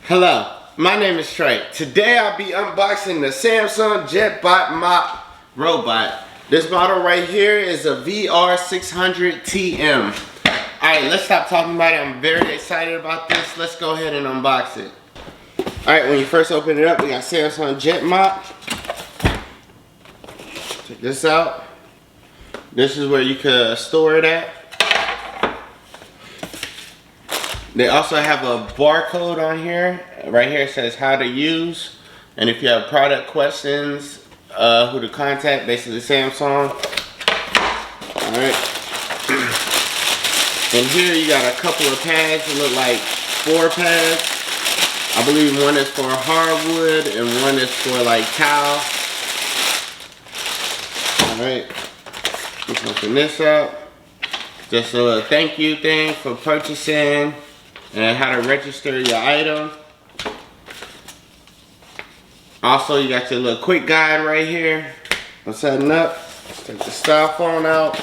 Hello, my name is Trey. Today I'll be unboxing the Samsung Jetbot Mop robot. This model right here is a VR600TM. Alright, let's stop talking about it. I'm very excited about this. Let's go ahead and unbox it. Alright, when you first open it up, we got Samsung Jet Mop. Check this out. This is where you could store it at. They also have a barcode on here. Right here it says how to use. And if you have product questions, who to contact, basically Samsung. Alright. And here you got a couple of pads. It look like 4 pads. I believe one is for hardwood and one is for like towel. Alright. Let's open this up. Just a little thank you thing for purchasing and how to register your item. Also, you got your little quick guide right here for setting up. Let's take the styrofoam out.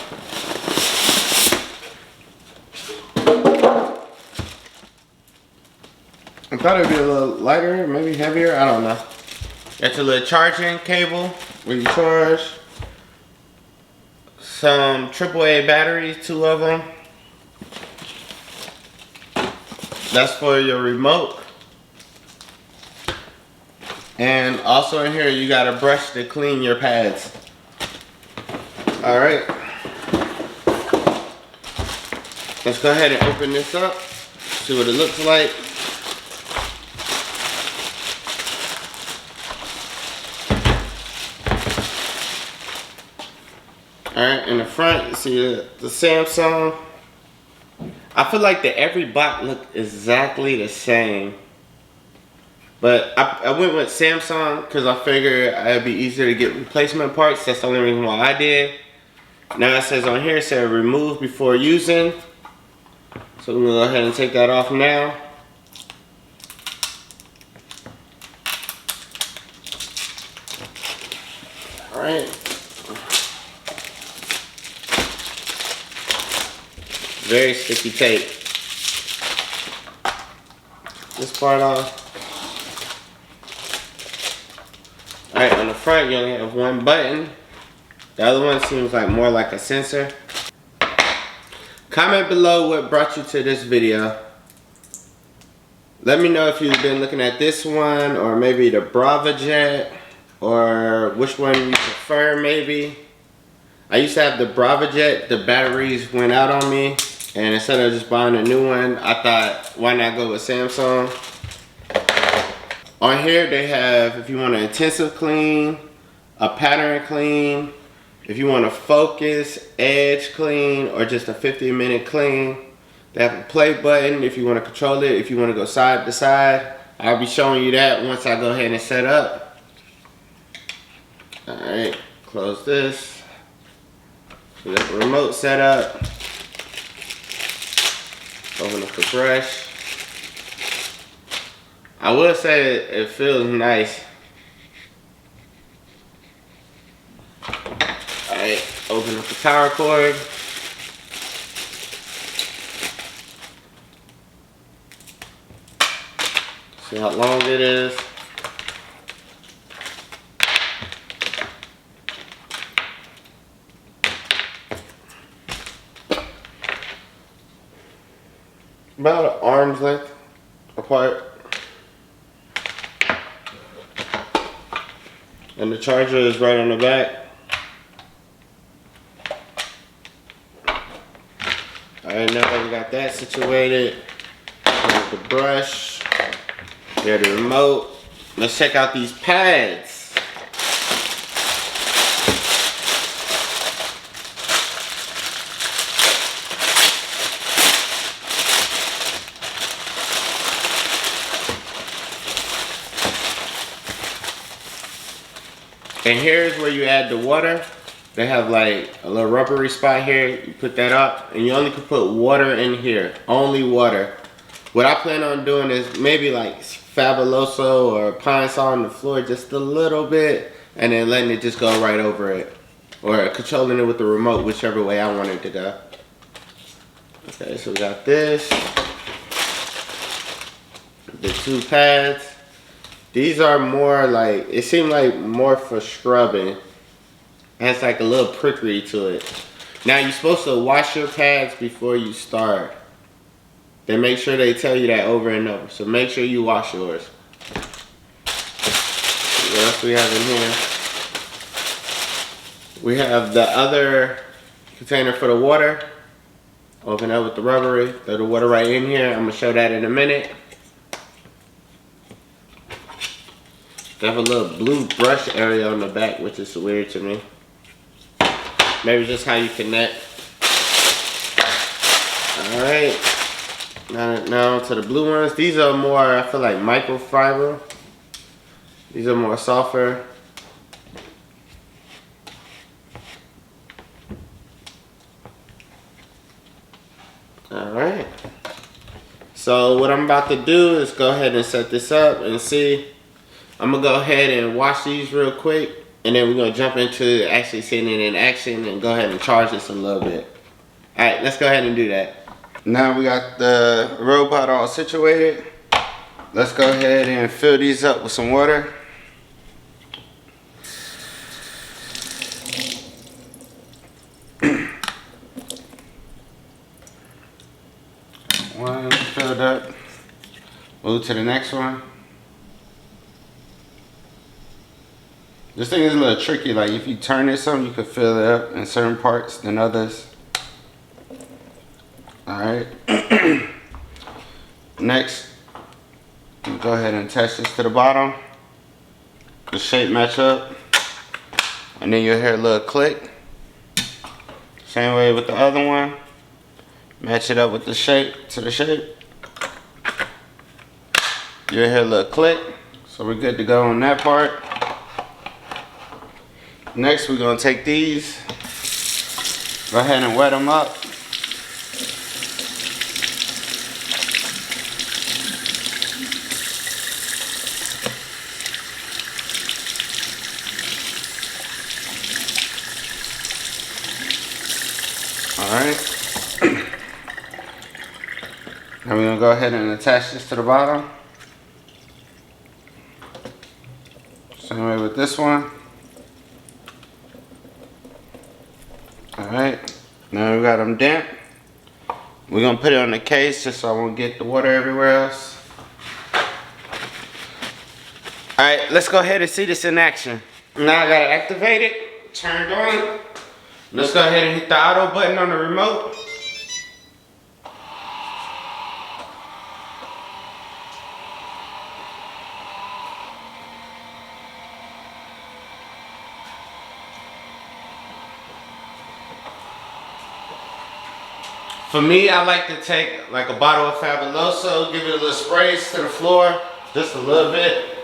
I thought it would be a little lighter, maybe heavier, I don't know. Got your little charging cable where you charge. Some AAA batteries, 2 of them. That's for your remote. And also in here you got a brush to clean your pads. Alright. Let's go ahead and open this up. See what it looks like. Alright, in the front you see the Samsung. I feel like that every bot look exactly the same. But I went with Samsung because I figured it'd be easier to get replacement parts. That's the only reason why I did. Now it says on here, it says remove before using. So we're gonna go ahead and take that off now. Alright. Very sticky tape. This part off. Alright, on the front you only have one button. The other one seems like more like a sensor. Comment below what brought you to this video. Let me know if you've been looking at this one or maybe the BravaJet or which one you prefer maybe. I used to have the BravaJet, the batteries went out on me. And instead of just buying a new one, I thought, why not go with Samsung? On here they have, if you want an intensive clean, a pattern clean, if you want a focus, edge clean, or just a 50-minute clean. They have a play button if you want to control it, if you want to go side to side. I'll be showing you that once I go ahead and set up. Alright, close this. So we got the remote set up. Open up the brush. I will say it feels nice. Alright, open up the power cord. See how long it is. About an arm's length apart. And the charger is right on the back. Alright, now that we got that situated, here's the brush, here's the remote. Let's check out these pads. And here's where you add the water. They have like a little rubbery spot here. You put that up and you only can put water in here. Only water. What I plan on doing is maybe like Fabuloso or Pine Sol on the floor just a little bit and then letting it just go right over it. Or controlling it with the remote, whichever way I want it to go. Okay, so we got this. the two pads. These are more like, it seemed like more for scrubbing. It has like a little prickly to it. Now you're supposed to wash your pads before you start. They make sure they tell you that over and over. So make sure you wash yours. What else we have in here? We have the other container for the water. Open up with the rubbery. Throw the water right in here. I'm gonna show that in a minute. They have a little blue brush area on the back, which is weird to me. Maybe just how you connect. Alright. Now to the blue ones. These are more, I feel like, microfiber. These are more softer. Alright. So what I'm about to do is go ahead and set this up and see. I'm going to go ahead and wash these real quick. And then we're going to jump into actually seeing it in action and go ahead and charge this a little bit. Alright, let's go ahead and do that. Now we got the robot all situated. Let's go ahead and fill these up with some water. One filled up. Move to the next one. This thing is a little tricky. Like if you turn it some, you can fill it up in certain parts than others. Alright. Next, go ahead and attach this to the bottom. The shape match up. And then you'll hear a little click. Same way with the other one. Match it up with the shape, to the shape. You'll hear a little click. So we're good to go on that part. Next, we're gonna take these. Go ahead and wet them up. Alright. Now we're gonna go ahead and attach this to the bottom. Same way with this one. Alright. Now we got them damp. We're gonna put it on the case just so I won't get the water everywhere else. Alright, let's go ahead and see this in action. Now I gotta activate it. Turned on. Let's go ahead and hit the auto button on the remote. For me, I like to take like a bottle of Fabuloso, give it a little sprays to the floor, just a little bit.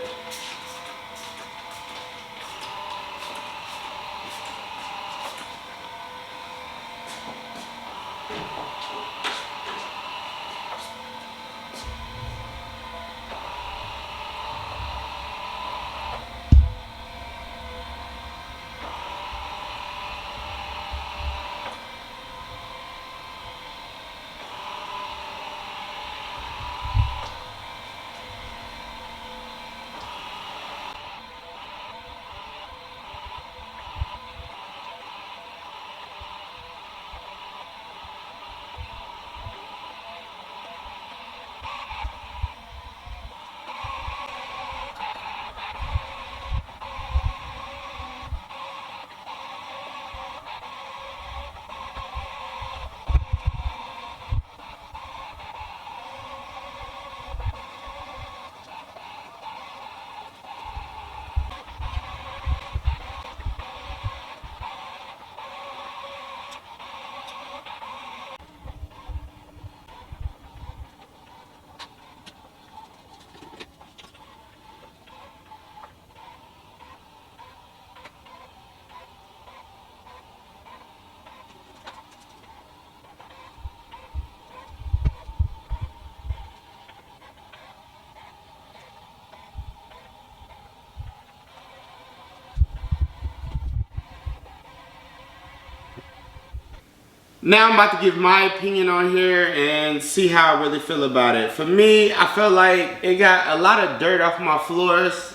Now I'm about to give my opinion on here and see how I really feel about it. For me, I feel like it got a lot of dirt off my floors,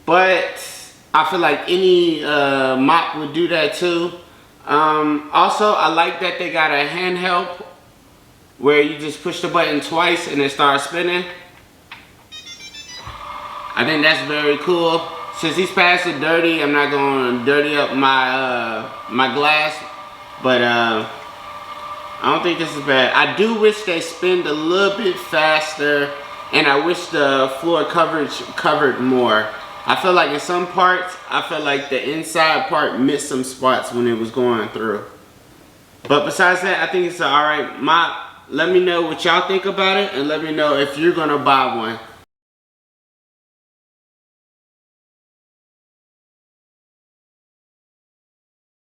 but I feel like any mop would do that too. Also, I like that they got a handheld where you just push the button twice and it starts spinning. I think that's very cool. Since these pads are dirty, I'm not going to dirty up my my glass, but I don't think this is bad. I do wish they spinned a little bit faster, and I wish the floor coverage covered more. I feel like in some parts, I feel like the inside part missed some spots when it was going through. But besides that, I think it's an alright mop. Let me know what y'all think about it, and let me know if you're gonna buy one.